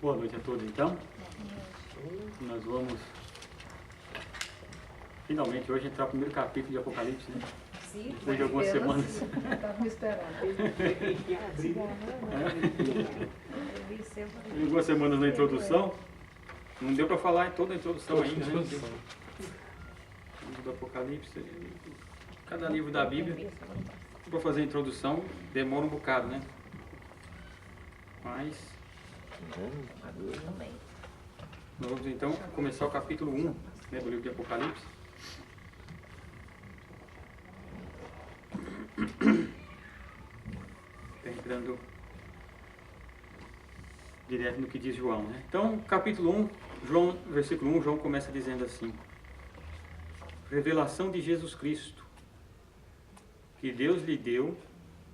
Boa noite a todos, então. Nós vamos finalmente hoje entrar no primeiro capítulo de Apocalipse, né? Sim, depois de algumas semanas. Estava me esperando. Algumas semanas na introdução. Não deu para falar em toda a introdução ainda, né? Livro do Apocalipse, cada livro da Bíblia, para fazer a introdução, demora um bocado, né? Mas nós vamos então começar o capítulo 1, né, do livro de Apocalipse. Entrando direto no que diz João, né? Então, capítulo 1, João, versículo 1, João começa dizendo assim: revelação de Jesus Cristo, que Deus lhe deu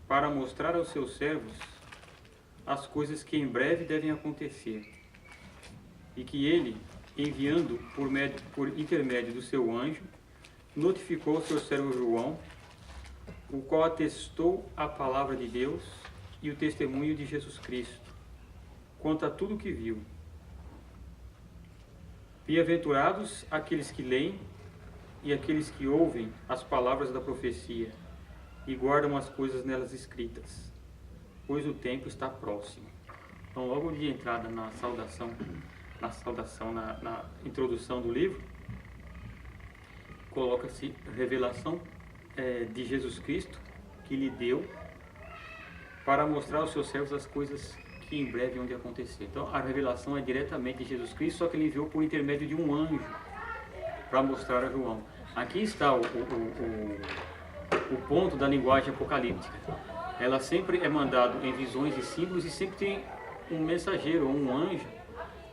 para mostrar aos seus servos as coisas que em breve devem acontecer, e que ele, enviando por intermédio do seu anjo, notificou ao seu servo João, o qual atestou a palavra de Deus e o testemunho de Jesus Cristo, quanto a tudo o que viu. Bem-aventurados aqueles que leem e aqueles que ouvem as palavras da profecia e guardam as coisas nelas escritas, pois o tempo está próximo. Então, logo de entrada na introdução do livro, coloca-se revelação de Jesus Cristo, que lhe deu para mostrar aos seus servos as coisas que em breve hão de acontecer. Então, a revelação é diretamente de Jesus Cristo, só que ele enviou por intermédio de um anjo para mostrar a João. Aqui está o ponto da linguagem apocalíptica. Ela sempre é mandada em visões e símbolos, e sempre tem um mensageiro ou um anjo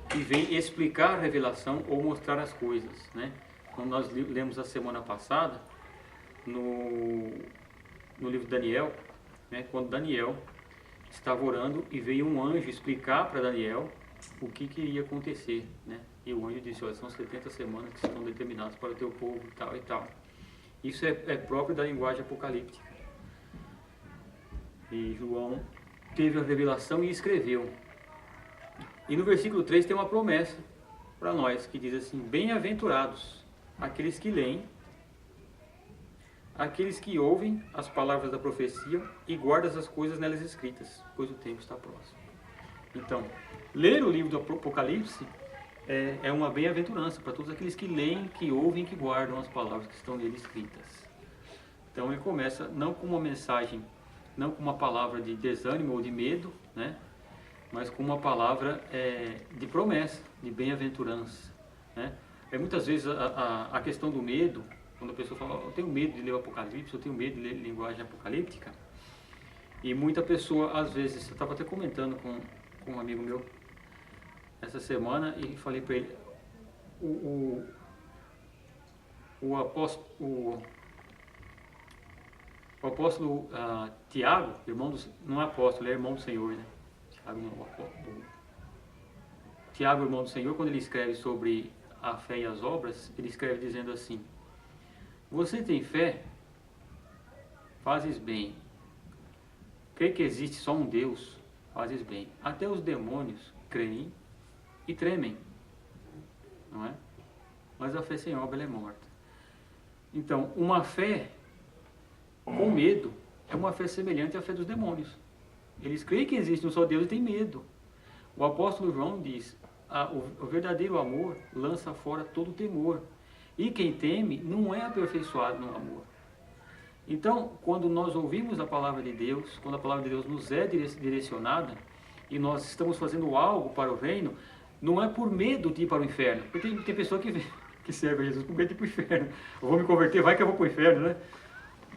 que vem explicar a revelação ou mostrar as coisas, né? Como nós lemos a semana passada no livro de Daniel, né? Quando Daniel estava orando e veio um anjo explicar para Daniel o que iria acontecer, né? E o anjo disse: olha, são 70 semanas que estão determinadas para o teu povo e tal e tal. Isso é próprio da linguagem apocalíptica. E João teve a revelação e escreveu. E no versículo 3 tem uma promessa para nós, que diz assim: bem-aventurados aqueles que leem, aqueles que ouvem as palavras da profecia e guardam as coisas nelas escritas, pois o tempo está próximo. Então, ler o livro do Apocalipse é uma bem-aventurança para todos aqueles que leem, que ouvem e que guardam as palavras que estão nele escritas. Então, ele começa não com uma mensagem, não com uma palavra de desânimo ou de medo, né? Mas com uma palavra de promessa, de bem-aventurança, né? Muitas vezes a questão do medo, quando a pessoa fala: eu tenho medo de ler o Apocalipse, eu tenho medo de ler linguagem apocalíptica, e muita pessoa, às vezes, eu estava até comentando com um amigo meu essa semana, e falei para ele, o apóstolo Tiago, não é apóstolo, ele é irmão do Senhor, né? Tiago, irmão do Senhor, quando ele escreve sobre a fé e as obras, ele escreve dizendo assim: você tem fé? Fazes bem. Crê que existe só um Deus? Fazes bem. Até os demônios creem e tremem, não é? Mas a fé sem obra, ela é morta. Então, uma fé com medo é uma fé semelhante à fé dos demônios. Eles creem que existe um só Deus e têm medo. O apóstolo João diz: o verdadeiro amor lança fora todo temor, e quem teme não é aperfeiçoado no amor. Então, quando nós ouvimos a palavra de Deus, quando a palavra de Deus nos é direcionada, e nós estamos fazendo algo para o reino, não é por medo de ir para o inferno. Porque tem pessoa que serve a Jesus com medo de ir para o inferno. Eu vou me converter, vai que eu vou para o inferno, né?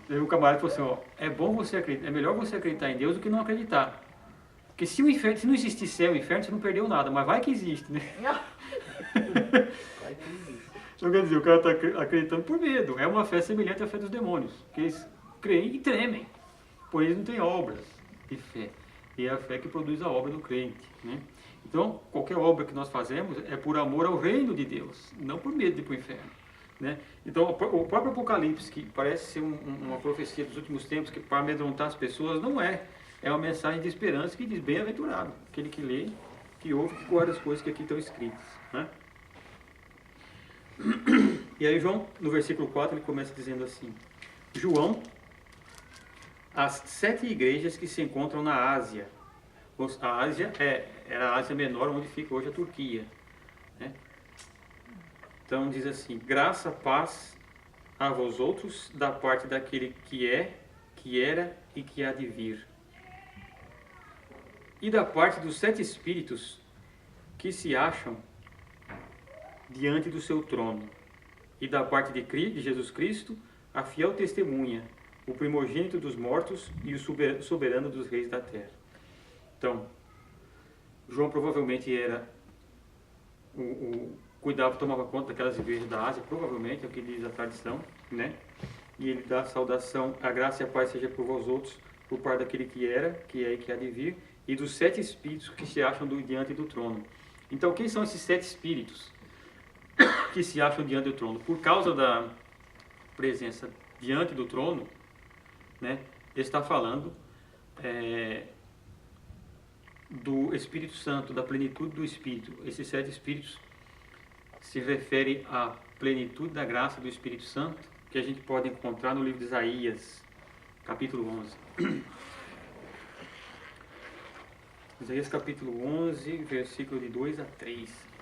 Aí o camarada falou assim: é bom você acreditar, é melhor você acreditar em Deus do que não acreditar. Porque se não existir céu e inferno, você não perdeu nada, mas vai que existe, né? Então, quer dizer, o cara está acreditando por medo. É uma fé semelhante à fé dos demônios, que eles creem e tremem, pois eles não têm obras de fé. E é a fé que produz a obra do crente, né? Então, qualquer obra que nós fazemos é por amor ao reino de Deus, não por medo de ir para o inferno, né? Então, o próprio Apocalipse, que parece ser uma profecia dos últimos tempos, que para amedrontar as pessoas, não é. É uma mensagem de esperança que diz: bem-aventurado aquele que lê, que ouve, que guarda as coisas que aqui estão escritas, né? E aí João, no versículo 4, ele começa dizendo assim: João, as 7 igrejas que se encontram na Ásia. A Ásia era a Ásia Menor, onde fica hoje a Turquia, né? Então diz assim: graça, paz a vós outros, da parte daquele que é, que era e que há de vir, e da parte dos 7 espíritos que se acham diante do seu trono, e da parte de Jesus Cristo, a fiel testemunha, o primogênito dos mortos e o soberano dos reis da terra. Então, João provavelmente era cuidava, tomava conta daquelas igrejas da Ásia, provavelmente, é o que diz a tradição, né? E ele dá a saudação: a graça e a paz seja por vós outros, por parte daquele que era, que é e que há de vir, e dos 7 espíritos que se acham diante do trono. Então, quem são esses 7 espíritos que se acham diante do trono? Por causa da presença diante do trono, né, ele está falando do Espírito Santo, da plenitude do Espírito. Esses 7 espíritos se referem à plenitude da graça do Espírito Santo, que a gente pode encontrar no livro de Isaías, capítulo 11. Isaías capítulo 11, versículo de 2 a 3.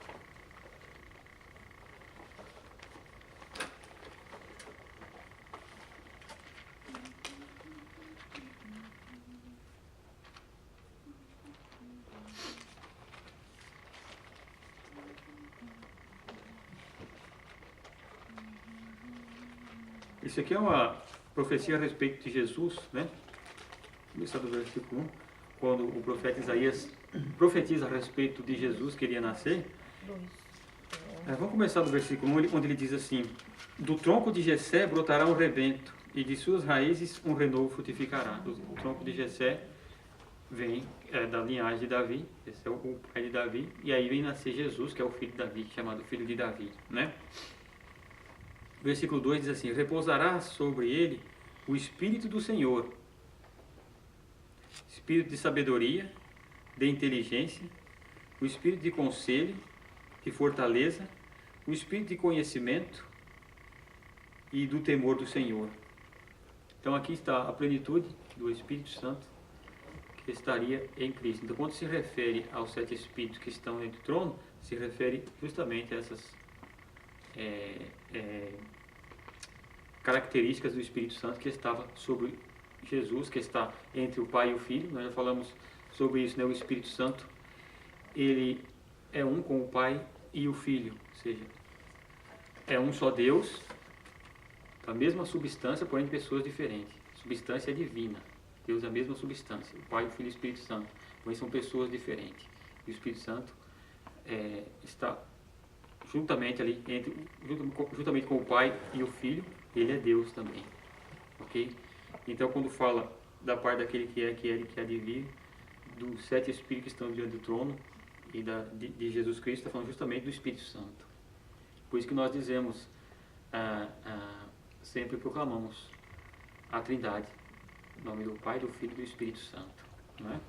Isso aqui é uma profecia a respeito de Jesus, né? Começar do versículo 1, quando o profeta Isaías profetiza a respeito de Jesus que iria nascer. Vamos começar do versículo 1, onde ele diz assim: do tronco de Jessé brotará um rebento, e de suas raízes um renovo frutificará. O tronco de Jessé vem da linhagem de Davi, esse é o pai de Davi, e aí vem nascer Jesus, que é o filho de Davi, chamado filho de Davi, né? Versículo 2 diz assim: repousará sobre ele o Espírito do Senhor, Espírito de sabedoria, de inteligência, o Espírito de conselho, de fortaleza, o Espírito de conhecimento e do temor do Senhor. Então aqui está a plenitude do Espírito Santo que estaria em Cristo. Então, quando se refere aos 7 Espíritos que estão dentro do trono, se refere justamente a essas características do Espírito Santo que estava sobre Jesus, que está entre o Pai e o Filho. Nós já falamos sobre isso, né? O Espírito Santo, ele é um com o Pai e o Filho, ou seja, é um só Deus, da mesma substância, porém pessoas diferentes. Substância divina. Deus é a mesma substância, o Pai, o Filho e o Espírito Santo, porém são pessoas diferentes. E o Espírito Santo está juntamente ali, juntamente com o Pai e o Filho, ele é Deus também, ok? Então, quando fala da parte daquele que é, que era e que há de vir, dos 7 Espíritos que estão diante do trono e de Jesus Cristo, está falando justamente do Espírito Santo. Por isso que nós dizemos, sempre proclamamos a Trindade, em nome do Pai, do Filho e do Espírito Santo, não é?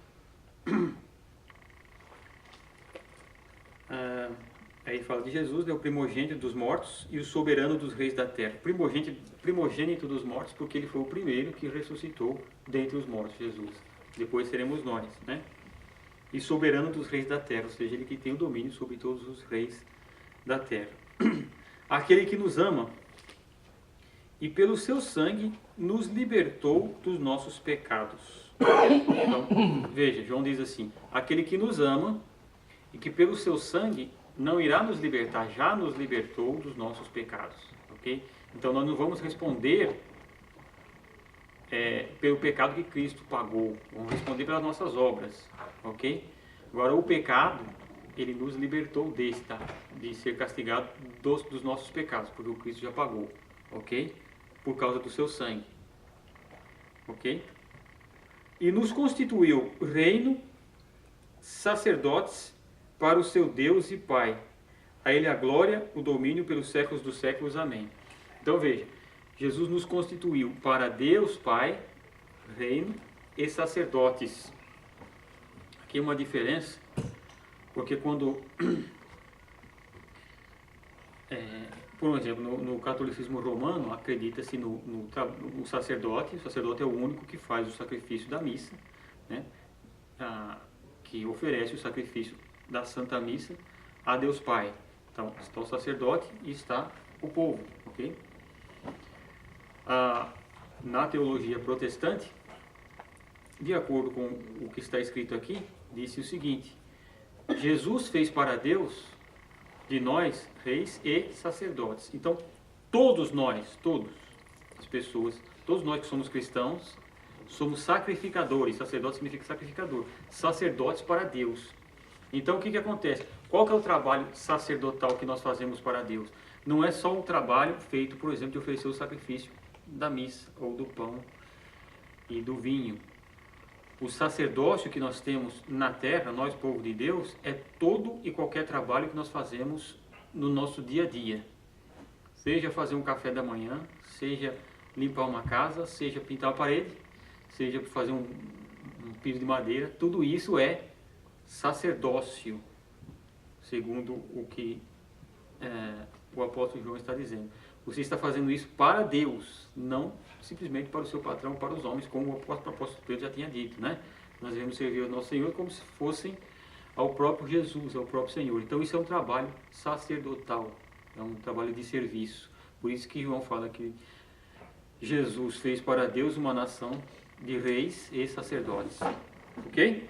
Aí ele fala de Jesus, o primogênito dos mortos e o soberano dos reis da terra. Primogênito dos mortos, porque ele foi o primeiro que ressuscitou dentre os mortos, Jesus. Depois seremos nós, né? E soberano dos reis da terra, ou seja, ele que tem o domínio sobre todos os reis da terra. Aquele que nos ama e pelo seu sangue nos libertou dos nossos pecados. Então, veja, João diz assim: aquele que nos ama e que pelo seu sangue não irá nos libertar, já nos libertou dos nossos pecados, ok? Então nós não vamos responder pelo pecado que Cristo pagou, vamos responder pelas nossas obras, ok? Agora o pecado, ele nos libertou de ser castigado dos nossos pecados, porque o Cristo já pagou, ok? Por causa do seu sangue, ok? E nos constituiu reino, sacerdotes para o seu Deus e Pai. A ele a glória, o domínio pelos séculos dos séculos. Amém. Então veja, Jesus nos constituiu para Deus Pai, reino e sacerdotes. Aqui uma diferença Porque quando, por exemplo, no catolicismo romano, acredita-se no sacerdote. O sacerdote é o único que faz o sacrifício da missa, né? Que oferece o sacrifício da Santa Missa a Deus Pai. Então, está o sacerdote e está o povo, ok? Na teologia protestante, de acordo com o que está escrito aqui, disse o seguinte: Jesus fez para Deus de nós reis e sacerdotes. Então, todos nós, as pessoas, todos nós que somos cristãos, somos sacrificadores. Sacerdote significa sacrificador. Sacerdotes para Deus. Então, o que acontece? Qual que é o trabalho sacerdotal que nós fazemos para Deus? Não é só um trabalho feito, por exemplo, de oferecer o sacrifício da missa, ou do pão e do vinho. O sacerdócio que nós temos na terra, nós, povo de Deus, é todo e qualquer trabalho que nós fazemos no nosso dia a dia. Seja fazer um café da manhã, seja limpar uma casa, seja pintar a parede, seja fazer um piso de madeira, tudo isso é sacerdócio, segundo o que o apóstolo João está dizendo. Você está fazendo isso para Deus, não simplesmente para o seu patrão, para os homens, como o apóstolo Pedro já tinha dito, né? Nós devemos servir ao nosso Senhor como se fossem ao próprio Jesus, ao próprio Senhor. Então isso é um trabalho sacerdotal, é um trabalho de serviço. Por isso que João fala que Jesus fez para Deus uma nação de reis e sacerdotes. Ok?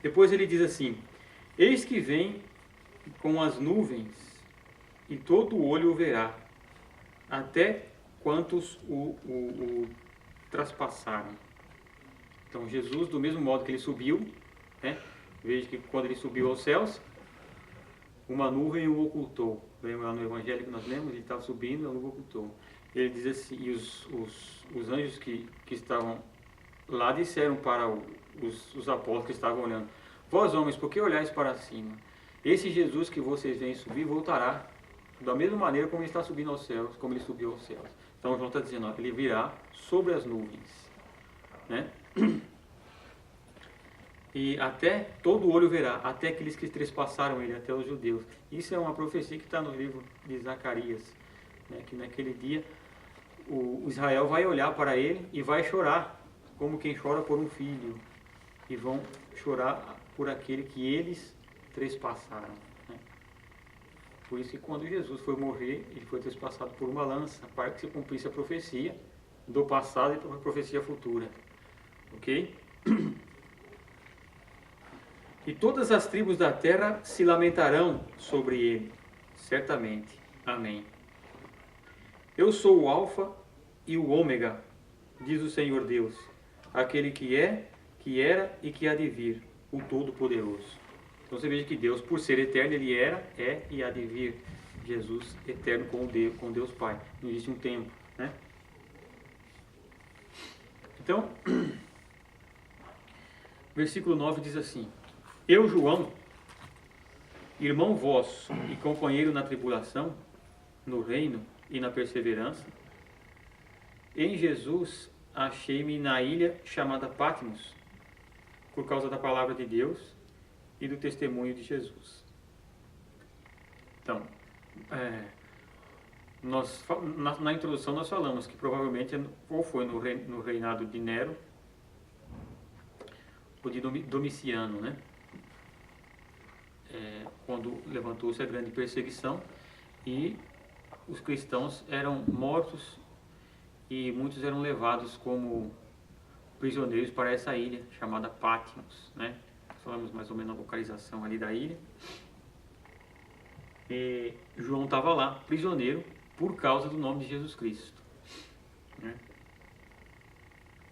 Depois ele diz assim: eis que vem com as nuvens, e todo olho o verá, até quantos o traspassaram. Então Jesus, do mesmo modo que ele subiu, né? Veja que quando ele subiu aos céus, uma nuvem o ocultou. Lembra lá no Evangelho que nós lemos? Ele estava subindo, a nuvem ocultou. Ele diz assim, e os anjos que estavam lá disseram para os apóstolos que estavam olhando: vós homens, por que olhais para cima? Esse Jesus que vocês veem subir voltará da mesma maneira como ele está subindo aos céus, como ele subiu aos céus. Então João está dizendo, ó, ele virá sobre as nuvens, né? E até todo olho verá, até aqueles que trespassaram ele, até os judeus. Isso é uma profecia que está no livro de Zacarias, né? Que naquele dia o Israel vai olhar para ele e vai chorar, como quem chora por um filho, e vão chorar por aquele que eles trespassaram. Por isso que quando Jesus foi morrer, ele foi trespassado por uma lança, para que se cumprisse a profecia do passado e a profecia futura. Ok? E todas as tribos da terra se lamentarão sobre ele, certamente. Amém. Eu sou o Alfa e o Ômega, diz o Senhor Deus, aquele que é, que era e que há de vir, o Todo-Poderoso. Então você veja que Deus, por ser eterno, ele era, é e há de vir. Jesus eterno com Deus Pai. Não existe um tempo, né? Então, versículo 9 diz assim: eu, João, irmão vosso e companheiro na tribulação, no reino e na perseverança, em Jesus achei-me na ilha chamada Patmos, por causa da palavra de Deus e do testemunho de Jesus. Então, na introdução nós falamos que provavelmente ou foi no reinado de Nero ou de Domiciano, né? Quando levantou-se a grande perseguição e os cristãos eram mortos e muitos eram levados como prisioneiros para essa ilha chamada Patmos, né? Falamos mais ou menos a localização ali da ilha. E João estava lá, prisioneiro, por causa do nome de Jesus Cristo, né?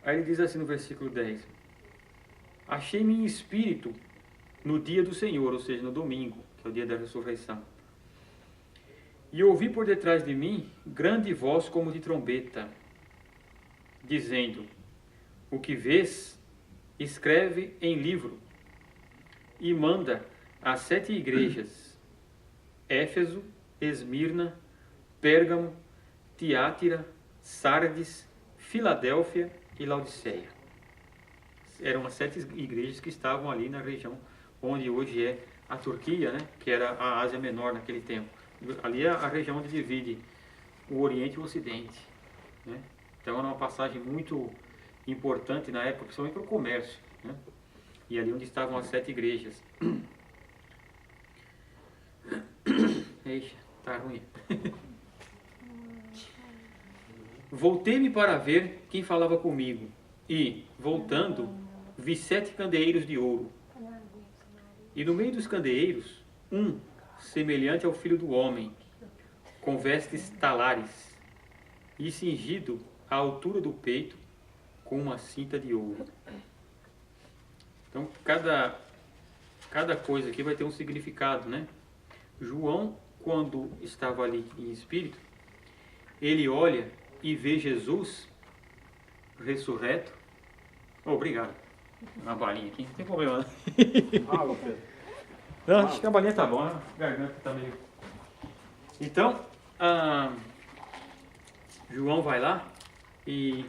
Aí ele diz assim no versículo 10: achei-me em espírito no dia do Senhor, ou seja, no domingo, que é o dia da ressurreição. E ouvi por detrás de mim grande voz como de trombeta, dizendo: o que vês, escreve em livro e manda às 7 igrejas: Éfeso, Esmirna, Pérgamo, Tiátira, Sardes, Filadélfia e Laodiceia. eram as 7 igrejas que estavam ali na região onde hoje é a Turquia, né? Que era a Ásia Menor naquele tempo. Ali é a região onde divide o Oriente e o Ocidente, né? Então era uma passagem muito importante na época, principalmente para o comércio, né? E ali onde estavam as 7 igrejas. Eixa, tá ruim. Voltei-me para ver quem falava comigo, e, voltando, vi 7 candeeiros de ouro. E no meio dos candeeiros, um, semelhante ao Filho do Homem, com vestes talares, e cingido à altura do peito com uma cinta de ouro. Então, cada coisa aqui vai ter um significado, né? João, quando estava ali em espírito, ele olha e vê Jesus ressurreto. Oh, obrigado. Uma balinha aqui, não tem problema, né? Não, acho que a balinha tá bom, né? A garganta tá meio... Então, João vai lá e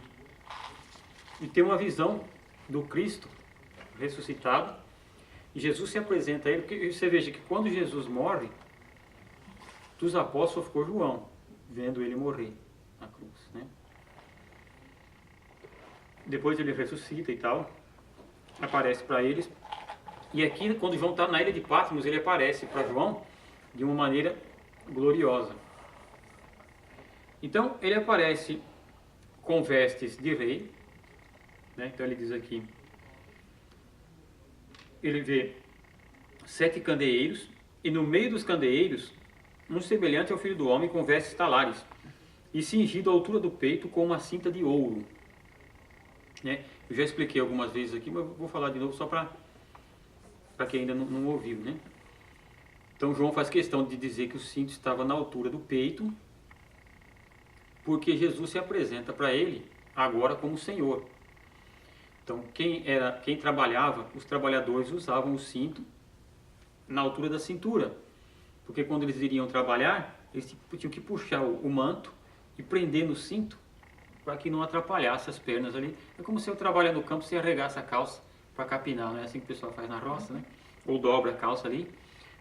tem uma visão do Cristo ressuscitado. E Jesus se apresenta a ele, porque você veja que quando Jesus morre, dos apóstolos ficou João, vendo ele morrer na cruz, né? Depois ele ressuscita e tal, aparece para eles. E aqui, quando João está na ilha de Patmos, ele aparece para João de uma maneira gloriosa. Então, ele aparece com vestes de rei, né? Então ele diz aqui, ele vê 7 candeeiros, e no meio dos candeeiros, um semelhante ao Filho do Homem com vestes talares, e cingido à altura do peito com uma cinta de ouro. Né? Eu já expliquei algumas vezes aqui, mas vou falar de novo só para quem ainda não ouviu, né? Então João faz questão de dizer que o cinto estava na altura do peito, porque Jesus se apresenta para ele agora como Senhor. Então quem trabalhava, os trabalhadores usavam o cinto na altura da cintura, porque quando eles iriam trabalhar, eles tinham que puxar o manto e prender no cinto para que não atrapalhasse as pernas ali. É como se eu trabalhar no campo, você arregaça a calça para capinar, não é assim que o pessoal faz na roça, né? Ou dobra a calça ali.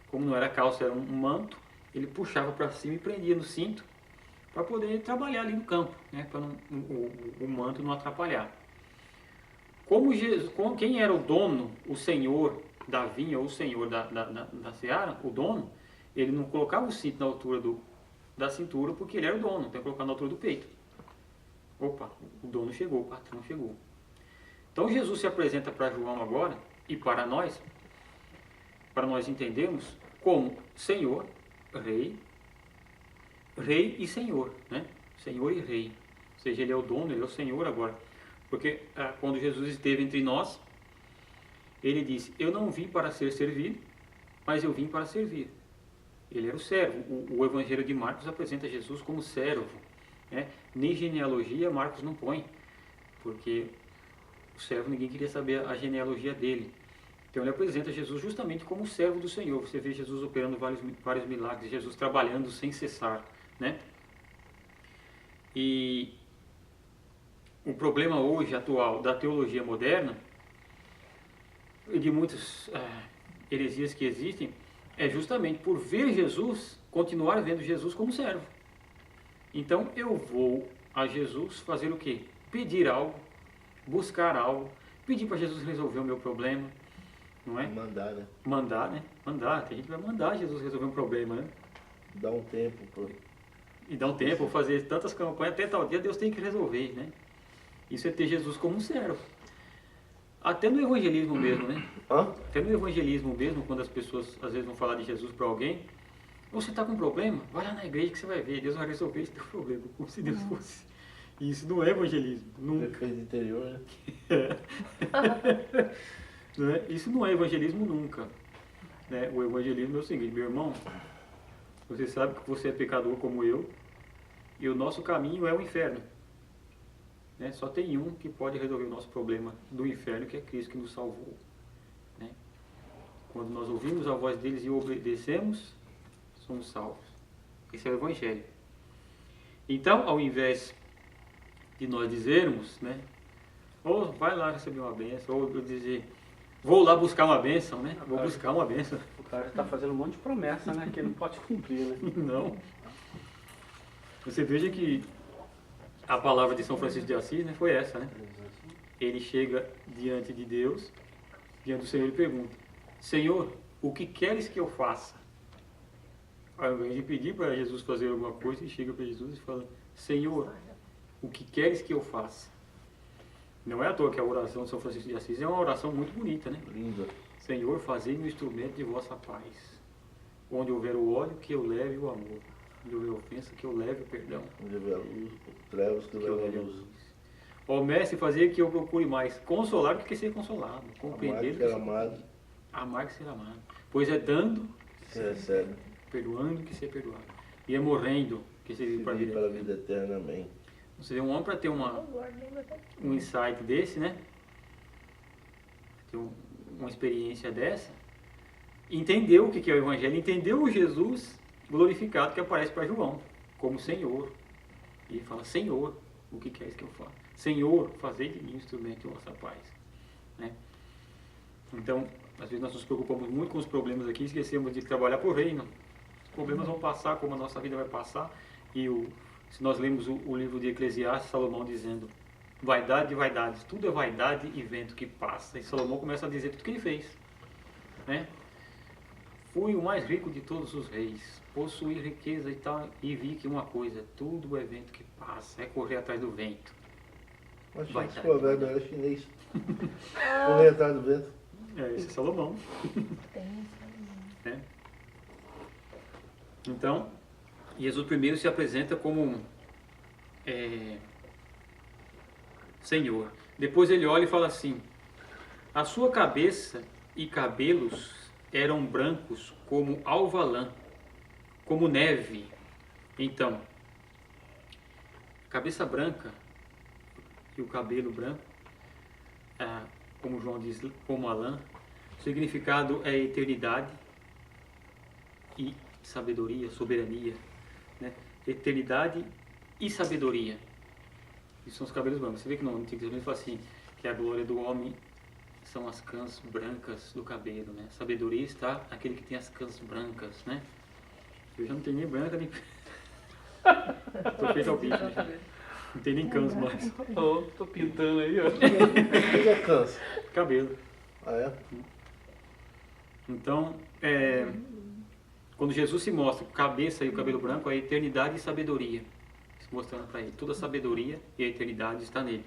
Como não era calça, era um manto, ele puxava para cima e prendia no cinto para poder trabalhar ali no campo, né? Para o manto não atrapalhar. Quem era o dono, o senhor da vinha, ou o senhor da seara, o dono, ele não colocava o cinto na altura da cintura porque ele era o dono, então ele colocava na altura do peito. Opa, o dono chegou, o patrão chegou. Então Jesus se apresenta para João agora e para nós entendermos como Senhor, Rei e Senhor, né? Senhor e Rei. Ou seja, ele é o dono, ele é o Senhor agora. Porque quando Jesus esteve entre nós, ele disse, eu não vim para ser servido, mas eu vim para servir. Ele era o servo. O Evangelho de Marcos apresenta Jesus como servo, né? Nem genealogia Marcos não põe, porque o servo, ninguém queria saber a genealogia dele. Então ele apresenta Jesus justamente como servo do Senhor. Você vê Jesus operando vários milagres, Jesus trabalhando sem cessar, né? E o problema hoje, atual, da teologia moderna, e de muitas heresias que existem, é justamente por ver Jesus, continuar vendo Jesus como servo. Então eu vou a Jesus fazer o quê? Pedir algo, buscar algo, pedir para Jesus resolver o meu problema, não é? Mandar, né? Mandar, né? Mandar, tem gente que vai mandar Jesus resolver um problema, né? Dá um tempo. E dá um tempo, fazer tantas campanhas, até tal dia Deus tem que resolver, né? Isso é ter Jesus como um servo. Até no evangelismo mesmo, né? Até no evangelismo mesmo, quando as pessoas às vezes vão falar de Jesus para alguém, você está com um problema? Vai lá na igreja que você vai ver, Deus vai resolver esse teu problema, como se Deus fosse. E isso não é evangelismo, nunca. Defesa interior, né? Não é? Isso não é evangelismo nunca. Né? O evangelismo é o seguinte, meu irmão, você sabe que você é pecador como eu, e o nosso caminho é o inferno. Né? Só tem um que pode resolver o nosso problema do inferno, que é Cristo que nos salvou. Né? Quando nós ouvimos a voz deles e obedecemos, somos salvos. Esse é o Evangelho. Então, ao invés de nós dizermos, né, Ou vai lá receber uma bênção, ou dizer, vou lá buscar uma bênção, né? Vou buscar uma bênção. O cara está fazendo um monte de promessa, né? Que ele não pode cumprir, né? Não. Você veja que a palavra de São Francisco de Assis, né, foi essa, né? Ele chega diante de Deus, diante do Senhor e pergunta, Senhor, o que queres que eu faça? Ao invés de pedir para Jesus fazer alguma coisa, ele chega para Jesus e fala, Senhor, o que queres que eu faça? Não é à toa que a oração de São Francisco de Assis é uma oração muito bonita, né? Linda. Senhor, fazei-me um instrumento de vossa paz. Onde houver o ódio, que eu leve o amor. Onde houver ofensa, que eu leve o perdão. Onde houver a luz, trevas que leva a luz. Ó Mestre, fazer que eu procure mais consolar do que ser consolado. Compreender Amar que ser amado. Amar que ser amado. Pois é dando, Se recebe. perdoando que ser perdoado. E é morrendo que se vive para a Vive vida para a eterna. vida eterna. Amém. Você vê um homem para ter um insight desse, né? Ter uma experiência dessa, entendeu o que é o Evangelho, entendeu o Jesus glorificado que aparece para João como Senhor. E ele fala, Senhor, o que queres que eu faça? Senhor, fazei de mim um instrumento de vossa paz. Né? Então, às vezes nós nos preocupamos muito com os problemas aqui, esquecemos de trabalhar por reino. Os problemas vão passar, como a nossa vida vai passar. E se nós lemos o livro de Eclesiastes, Salomão dizendo, vaidade de vaidades, tudo é vaidade e vento que passa. E Salomão começa a dizer tudo que ele fez. Né? Fui o mais rico de todos os reis, possuí riqueza e tal, e vi que uma coisa, tudo é vento que passa, é correr atrás do vento. Mas Vai esse dar. provérbio era chinês. Correr atrás do vento. Esse é Salomão. Né? Então, Jesus primeiro se apresenta como Senhor. Depois ele olha e fala assim, a sua cabeça e cabelos eram brancos como alva-lã, como neve. Então, cabeça branca e o cabelo branco, como João diz, como a lã, o significado é eternidade e sabedoria, soberania, né? Eternidade e sabedoria. Isso são os cabelos brancos. Você vê que no Antigo Testamento fala assim, que a glória do homem são as cãs brancas do cabelo, né? Sabedoria está aquele que tem as cãs brancas, né? Eu já não tenho nem branca, nem... Tô feito ao bicho, né? Não tem nem cãs mais. Tô pintando aí, ó. O que é câncer? Cabelo. Ah, é? Então, quando Jesus se mostra com a cabeça e o cabelo branco, é eternidade e sabedoria. Se mostrando para ele. Toda a sabedoria e a eternidade está nele.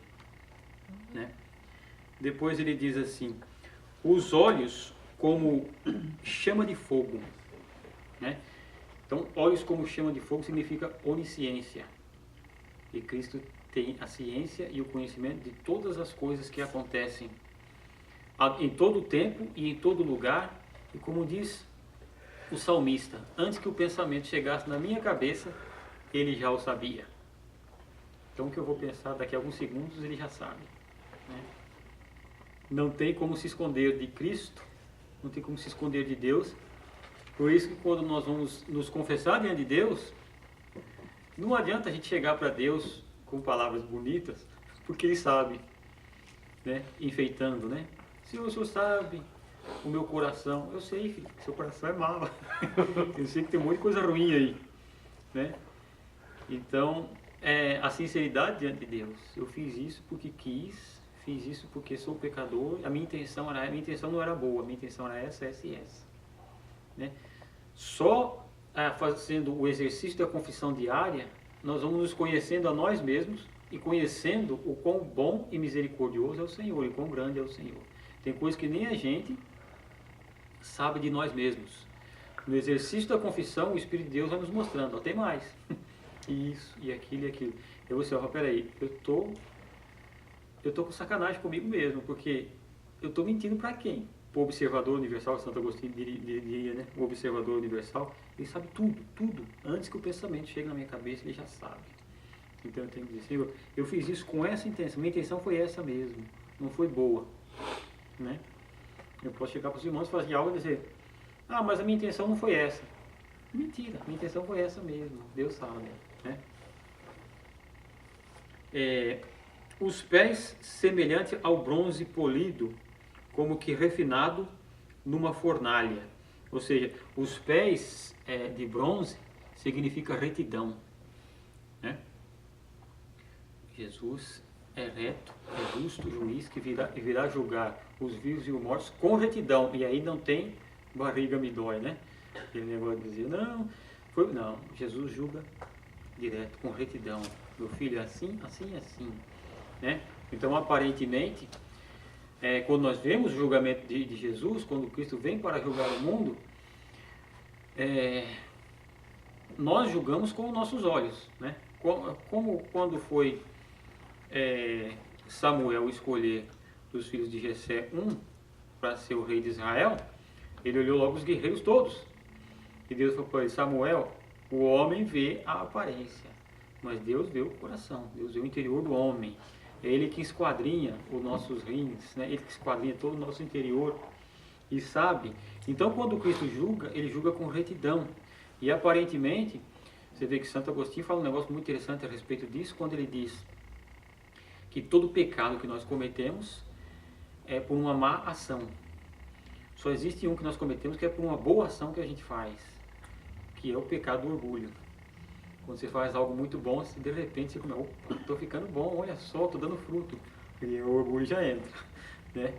Né? Depois ele diz assim, os olhos como chama de fogo. Né? Então, olhos como chama de fogo significa onisciência. E Cristo tem a ciência e o conhecimento de todas as coisas que acontecem em todo o tempo e em todo lugar. E como diz o salmista, antes que o pensamento chegasse na minha cabeça, ele já o sabia. Então o que eu vou pensar daqui a alguns segundos, ele já sabe. Né? Não tem como se esconder de Cristo, não tem como se esconder de Deus. Por isso que quando nós vamos nos confessar diante de Deus, não adianta a gente chegar para Deus com palavras bonitas, porque Ele sabe, né? Enfeitando, né? Senhor, o Senhor sabe o meu coração. Eu sei, filho, seu coração é mau. Eu sei que tem um monte de coisa ruim aí, né? Então, a sinceridade diante de Deus. Eu fiz isso porque quis, fiz isso porque sou pecador. A minha intenção não era boa, a minha intenção era essa. Né? Só fazendo o exercício da confissão diária, nós vamos nos conhecendo a nós mesmos e conhecendo o quão bom e misericordioso é o Senhor e quão grande é o Senhor. Tem coisas que nem a gente sabe de nós mesmos. No exercício da confissão, o Espírito de Deus vai nos mostrando, tem mais. Isso, e aquilo e aquilo. Eu vou assim, peraí, eu tô com sacanagem comigo mesmo, porque eu tô mentindo para quem? O observador universal, Santo Agostinho diria, né? O observador universal, ele sabe tudo. Antes que o pensamento chegue na minha cabeça, ele já sabe. Então eu tenho que dizer, Senhor, eu fiz isso com essa intenção, minha intenção foi essa mesmo, não foi boa. Né? Eu posso chegar para os irmãos e fazer algo e dizer, mas a minha intenção não foi essa. Mentira, minha intenção foi essa mesmo, Deus sabe. Né? os pés semelhante ao bronze polido, como que refinado numa fornalha. Ou seja, os pés de bronze significa retidão, né? Jesus é reto, é justo juiz que virá julgar os vivos e os mortos com retidão. E aí não tem barriga me dói, né? Aquele negócio de dizer, não, Jesus julga direto, com retidão. Meu filho é assim, assim e assim, né? Então, aparentemente, quando nós vemos o julgamento de Jesus, quando Cristo vem para julgar o mundo, nós julgamos com os nossos olhos, né? Como quando foi Samuel escolher dos filhos de Jessé para ser o rei de Israel, ele olhou logo os guerreiros todos. E Deus falou para ele, Samuel, o homem vê a aparência, mas Deus vê o coração, Deus vê o interior do homem. É Ele que esquadrinha os nossos rins, né? Ele que esquadrinha todo o nosso interior e sabe. Então, quando Cristo julga, Ele julga com retidão. E aparentemente, você vê que Santo Agostinho fala um negócio muito interessante a respeito disso, quando ele diz que todo pecado que nós cometemos é por uma má ação. Só existe um que nós cometemos que é por uma boa ação que a gente faz, que é o pecado do orgulho. Quando você faz algo muito bom, de repente você começa, opa, estou ficando bom, olha só, estou dando fruto. E o orgulho já entra, né?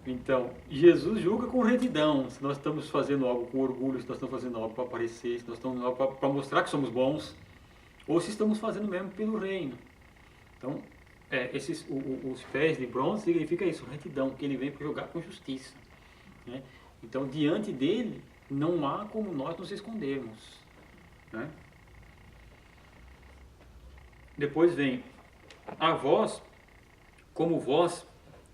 Então, Jesus julga com retidão. Se nós estamos fazendo algo com orgulho, se nós estamos fazendo algo para aparecer, se nós estamos fazendo algo para mostrar que somos bons, ou se estamos fazendo mesmo pelo reino. Então, os pés de bronze significa isso, retidão, que ele vem para julgar com justiça, né? Então, diante dele, não há como nós nos escondermos, né? Depois vem a voz, como voz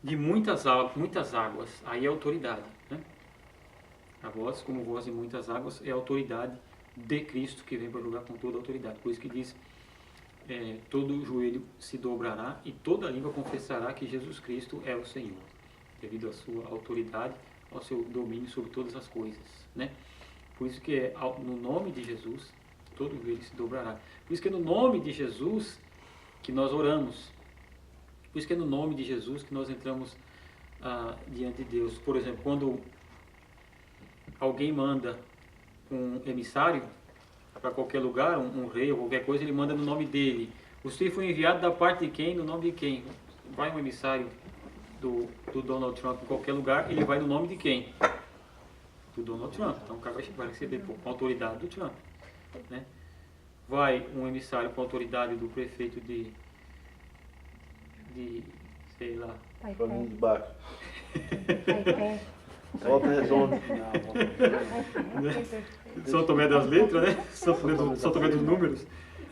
de muitas águas, aí é autoridade, né? A voz, como voz de muitas águas, é a autoridade de Cristo que vem para julgar com toda a autoridade. Por isso que diz, todo joelho se dobrará e toda língua confessará que Jesus Cristo é o Senhor, devido à sua autoridade, ao seu domínio sobre todas as coisas, né? Por isso que no nome de Jesus, todo joelho se dobrará. Por isso que é no nome de Jesus que nós oramos. Por isso que é no nome de Jesus que nós entramos diante de Deus. Por exemplo, quando alguém manda um emissário para qualquer lugar, um rei ou qualquer coisa, ele manda no nome dele. Você foi enviado da parte de quem? No nome de quem? Vai um emissário do Donald Trump em qualquer lugar, ele vai no nome de quem? Do Donald Trump. Então o cara vai receber com a autoridade do Trump, né? Vai um emissário com a autoridade do prefeito de sei lá. Caminho de baixo. Volta redonda. São Tomé das Letras, né? São Tomé dos Números.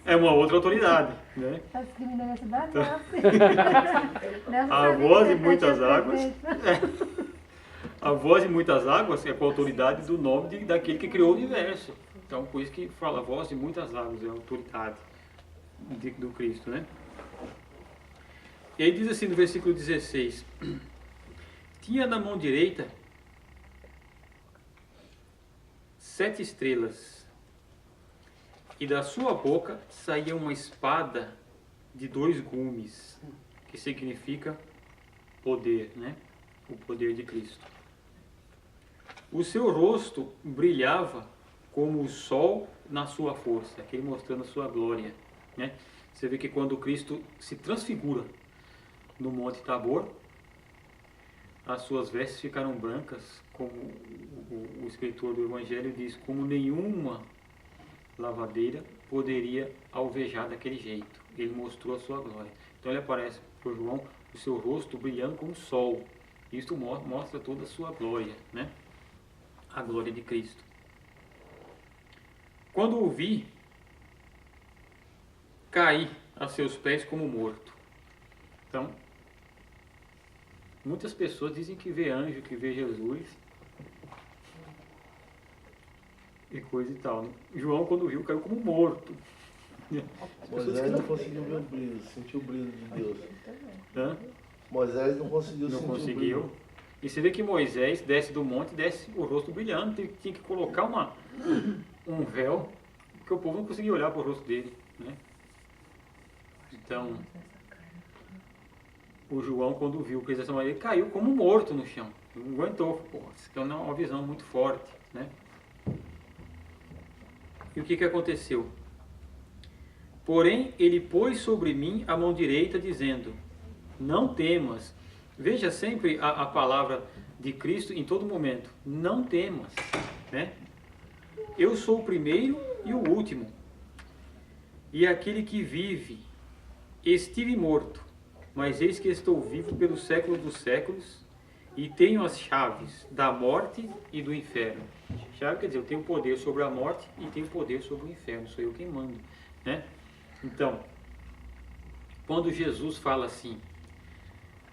É uma outra autoridade, né? Está discriminando a cidade? A voz de muitas águas. A voz de muitas águas é com a autoridade do nome daquele que criou o universo. Então, por isso que fala, a voz de muitas águas é a autoridade do Cristo, né? E aí diz assim no versículo 16: tinha na mão direita 7 estrelas, e da sua boca saía uma espada de 2 gumes, que significa poder, né? O poder de Cristo. O seu rosto brilhava como o sol na sua força, aquele mostrando a sua glória, né? Você vê que quando Cristo se transfigura no Monte Tabor, as suas vestes ficaram brancas, como o escritor do Evangelho diz, como nenhuma lavadeira poderia alvejar daquele jeito. Ele mostrou a sua glória. Então ele aparece para João, o seu rosto brilhando como o sol. Isto mostra toda a sua glória, né? A glória de Cristo. Quando o vi, caí a seus pés como morto. Então, muitas pessoas dizem que vê anjo, que vê Jesus e coisa e tal, né? João, quando viu, caiu como morto. Moisés não conseguiu ver o brilho, sentiu o brilho de Deus. Hã? Moisés não conseguiu Não sentir o conseguiu. brilho. E você vê que Moisés desce do monte, desce o rosto brilhando, tinha que colocar um véu, porque o povo não conseguia olhar para o rosto dele, né? Então, o João, quando viu o Cristo dessa maneira, ele caiu como morto no chão. Não aguentou. Pô, isso aqui é uma visão muito forte, né? E o que aconteceu? Porém, ele pôs sobre mim a mão direita, dizendo, não temas. Veja sempre a palavra de Cristo em todo momento. Não temas, né? Eu sou o primeiro e o último. E aquele que vive. Estive morto, mas eis que estou vivo pelos séculos dos séculos e tenho as chaves da morte e do inferno. Chave quer dizer, eu tenho poder sobre a morte e tenho poder sobre o inferno. Sou eu quem mando, né? Então, quando Jesus fala assim,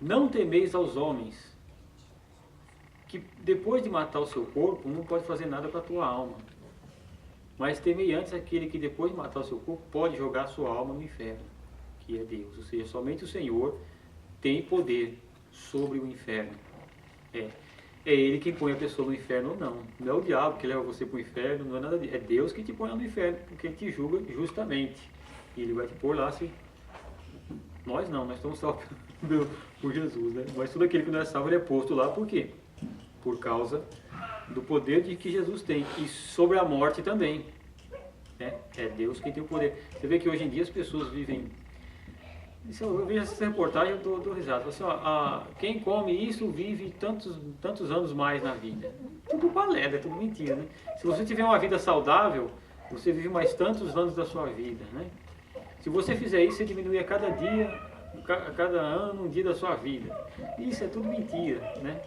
não temeis aos homens, que depois de matar o seu corpo, não pode fazer nada para a tua alma. Mas temei antes aquele que depois de matar o seu corpo, pode jogar a sua alma no inferno, que é Deus. Ou seja, somente o Senhor tem poder sobre o inferno. É Ele quem põe a pessoa no inferno ou não. Não é o diabo que leva você para o inferno, não é nada disso. É Deus que te põe lá no inferno, porque Ele te julga justamente. E Ele vai te pôr lá assim. Nós não, nós estamos salvos por Jesus, né? Mas tudo aquele que não é salvo, ele é posto lá por quê? Por causa do poder de que Jesus tem. E sobre a morte também. Né? É Deus quem tem o poder. Você vê que hoje em dia as pessoas vivem... Eu vejo essa reportagem, eu dou risada. Assim, quem come isso vive tantos anos mais na vida. Tudo balela, é tudo mentira, né? Se você tiver uma vida saudável, você vive mais tantos anos da sua vida, né? Se você fizer isso, você diminui a cada dia, a cada ano, um dia da sua vida. Isso é tudo mentira, né?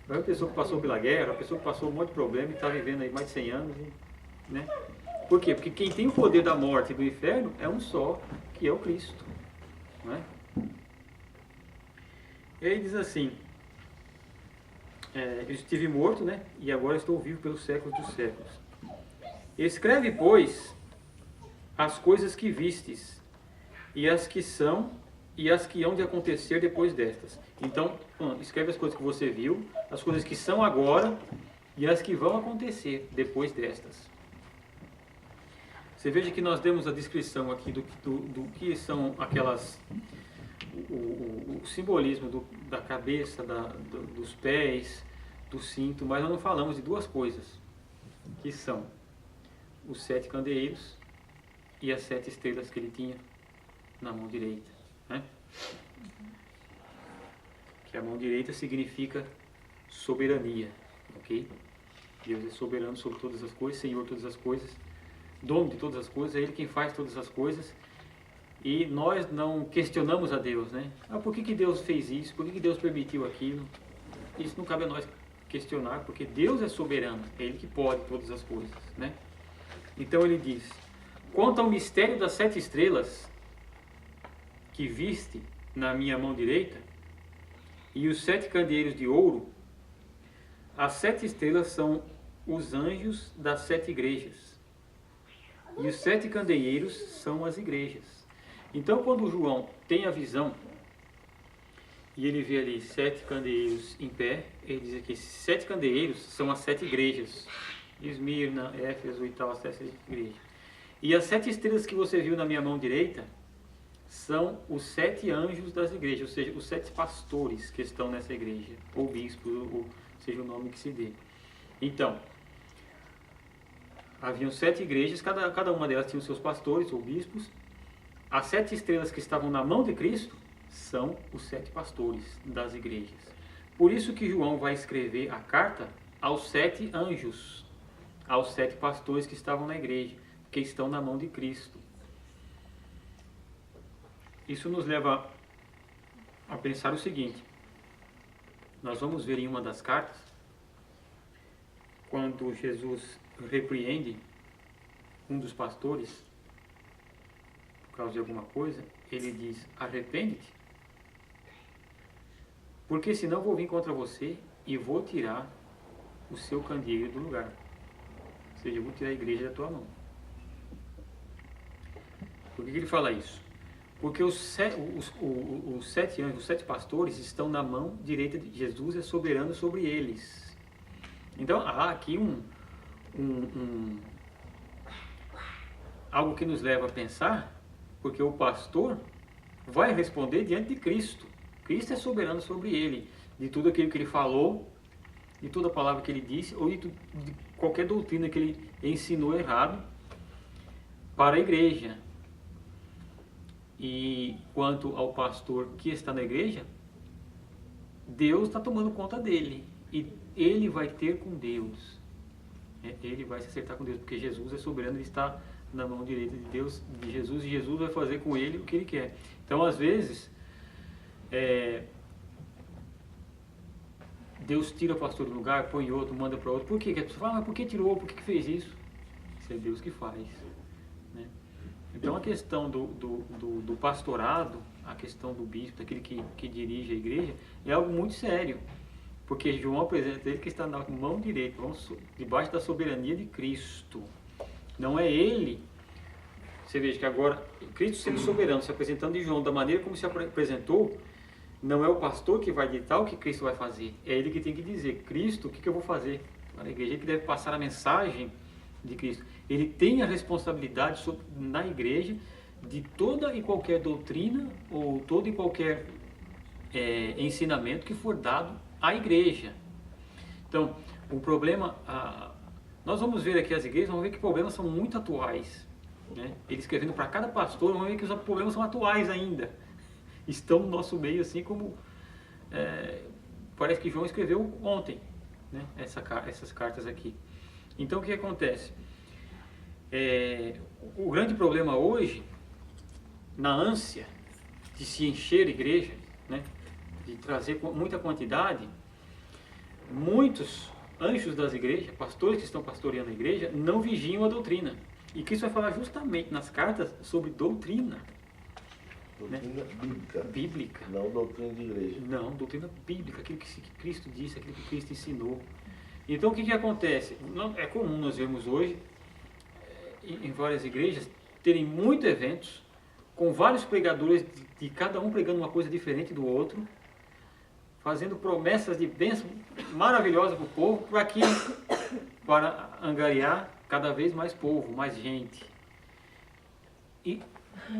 A pessoa que passou pela guerra, a pessoa que passou um monte de problema e está vivendo aí mais de 100 anos, né? Por quê? Porque quem tem o poder da morte e do inferno é um só, que é o Cristo. Não é? Ele diz assim, eu estive morto, né? E agora estou vivo pelos séculos dos séculos. Escreve, pois, as coisas que vistes, e as que são, e as que hão de acontecer depois destas. Então, escreve as coisas que você viu, as coisas que são agora, e as que vão acontecer depois destas. Você veja que nós demos a descrição aqui do que são aquelas... O simbolismo da cabeça, dos pés, do cinto, mas nós não falamos de duas coisas, que são os 7 candeeiros e as 7 estrelas que ele tinha na mão direita, né? Que a mão direita significa soberania, ok? Deus é soberano sobre todas as coisas, Senhor de todas as coisas, dono de todas as coisas, é Ele quem faz todas as coisas. E nós não questionamos a Deus, né? Por que Deus fez isso? Por que Deus permitiu aquilo? Isso não cabe a nós questionar, porque Deus é soberano, é Ele que pode todas as coisas, né? Então ele diz, quanto ao mistério das 7 estrelas que viste na minha mão direita, e os 7 candeeiros de ouro, as 7 estrelas são os anjos das 7 igrejas, e os 7 candeeiros são as igrejas. Então, quando João tem a visão e ele vê ali 7 candeeiros em pé, ele diz que esses 7 candeeiros são as 7 igrejas, Esmirna, Éfeso e tal, as 7 igrejas. E as 7 estrelas que você viu na minha mão direita são os 7 anjos das igrejas, ou seja, os 7 pastores que estão nessa igreja, ou bispos, ou seja o nome que se dê. Então, haviam 7 igrejas, cada uma delas tinha os seus pastores ou bispos. As 7 estrelas que estavam na mão de Cristo são os 7 pastores das igrejas. Por isso que João vai escrever a carta aos 7 anjos, aos 7 pastores que estavam na igreja, que estão na mão de Cristo. Isso nos leva a pensar o seguinte, nós vamos ver em uma das cartas, quando Jesus repreende um dos pastores, por causa de alguma coisa, ele diz, arrepende-te, porque senão vou vir contra você e vou tirar o seu candeeiro do lugar. Ou seja, eu vou tirar a igreja da tua mão. Por que ele fala isso? Porque os 7 anjos, os 7 pastores estão na mão direita de Jesus, é soberano sobre eles. Então há aqui algo que nos leva a pensar, porque o pastor vai responder diante de Cristo. Cristo é soberano sobre ele, de tudo aquilo que ele falou, de toda a palavra que ele disse, ou de qualquer doutrina que ele ensinou errado para a igreja. E quanto ao pastor que está na igreja, Deus está tomando conta dele. E ele vai ter com Deus. Ele vai se acertar com Deus, porque Jesus é soberano, ele está na mão direita de Deus, de Jesus, e Jesus vai fazer com ele o que ele quer. Então, às vezes, Deus tira o pastor do lugar, põe outro, manda para outro. Por quê? A pessoa fala, mas por que tirou? Por que fez isso? Isso é Deus que faz. Né? Então, a questão do pastorado, a questão do bispo, daquele que dirige a igreja, é algo muito sério. Porque João apresenta ele que está na mão direita, debaixo da soberania de Cristo. Não é ele. Você veja que agora, Cristo sendo soberano, se apresentando de João da maneira como se apresentou, não é o pastor que vai ditar o que Cristo vai fazer. É ele que tem que dizer, Cristo, o que eu vou fazer? A igreja que deve passar a mensagem de Cristo. Ele tem a responsabilidade na igreja de toda e qualquer doutrina ou todo e qualquer ensinamento que for dado à igreja. Então, o problema, nós vamos ver aqui as igrejas, vamos ver que problemas são muito atuais. Né? Ele escrevendo para cada pastor, vamos ver que os problemas são atuais ainda. Estão no nosso meio, assim como parece que João escreveu ontem, né? Essas cartas aqui. Então, o que acontece? O grande problema hoje, na ânsia de se encher a igreja, né? De trazer muita quantidade, muitos anjos das igrejas, pastores que estão pastoreando a igreja, não vigiam a doutrina. E Cristo vai falar justamente nas cartas sobre doutrina. Doutrina, né? Bíblica. Não doutrina de igreja. Não, doutrina bíblica, aquilo que Cristo disse, aquilo que Cristo ensinou. Então, o que acontece? É comum nós vermos hoje, em várias igrejas, terem muitos eventos, com vários pregadores, de cada um pregando uma coisa diferente do outro, fazendo promessas de bênção maravilhosas para o povo, para angariar cada vez mais povo, mais gente. E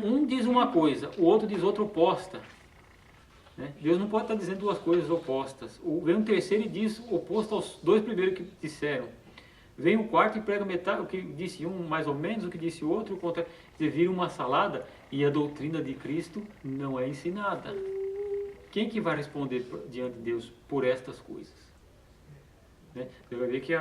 um diz uma coisa, o outro diz outra oposta. Né? Deus não pode estar dizendo duas coisas opostas. Vem um terceiro e diz oposto aos dois primeiros que disseram. Vem um quarto e prega metade, o que disse um mais ou menos, o que disse o outro, o contrário. Você vira uma salada e a doutrina de Cristo não é ensinada. Quem que vai responder diante de Deus por estas coisas? Né? Você vai ver que